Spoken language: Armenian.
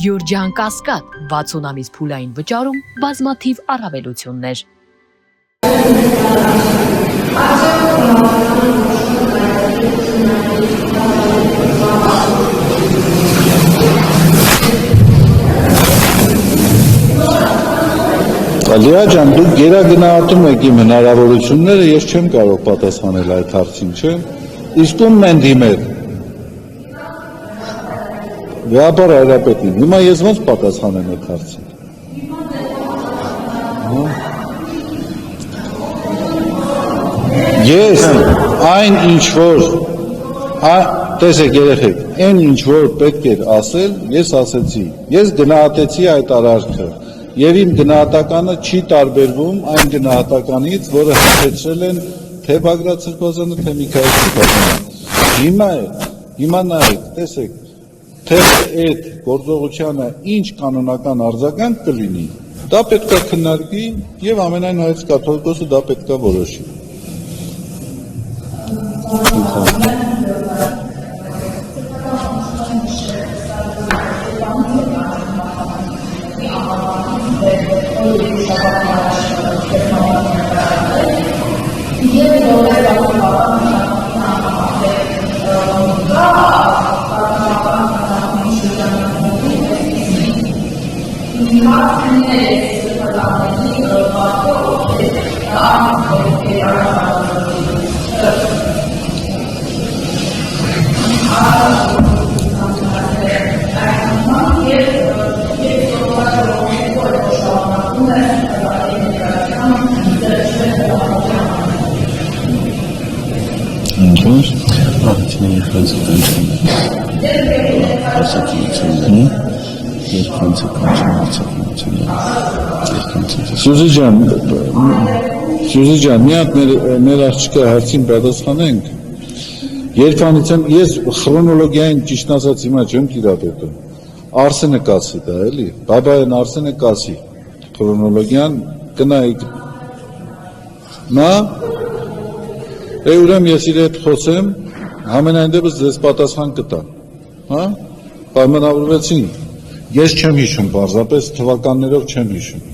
Գյուրջան Կասկադ 60 ամիս փուլային վճարում բազմաթիվ առավելություններ։ Լիա ջան, դուք գերագնահատում եք իմ հնարավորությունները, ես չեմ կարող պատասխանել այդ հարցին, չէ՞։ Իսկ ում են դիմել։ Վեհապար Հայրապետին, հիմա ես ոնց պատասխանեմ այդ հարցին։ Ես այն ինչ որ տեսեք երեխեք, այն ինչ որ պետք էր ասել, ես ասեցի։ Ես գնահատեցի այդ արարքը։ Եվ իմ գնահատականը չի տարբերվում այն գնահատականից, որը հաշվեցրել են թե Բագրատ Սրբազանը, թե Միքայել Սիրբազյանը։ Հիմա նայեք, տեսեք, թե այդ գործողությանը ինչ կանոնական արձագանք կլինի, դա պետք է քննարկվի եւ ամենայն կաթողիկոսը դա պետք է որոշի։ Սյուզի ջան, մի հատ մեր աղջիկա հարցին պատասխանենք։ Երբանից եմ, ես խրոնոլոգիային ճիշտ ասած հիմա չեմ տիրապետում։ Արսենը կասի դա, էլի, բաբայեն Արսենը կասի, խրոնոլոգիան կնայիք։ Նա, ուրեմն ես իր հետ խոսեմ, համենայն դեպս ձեզ պատասխան կտամ, հա, պայմանավորվեցինք, ես չեմ հիշում, պարզապես թվականներով չեմ հիշում։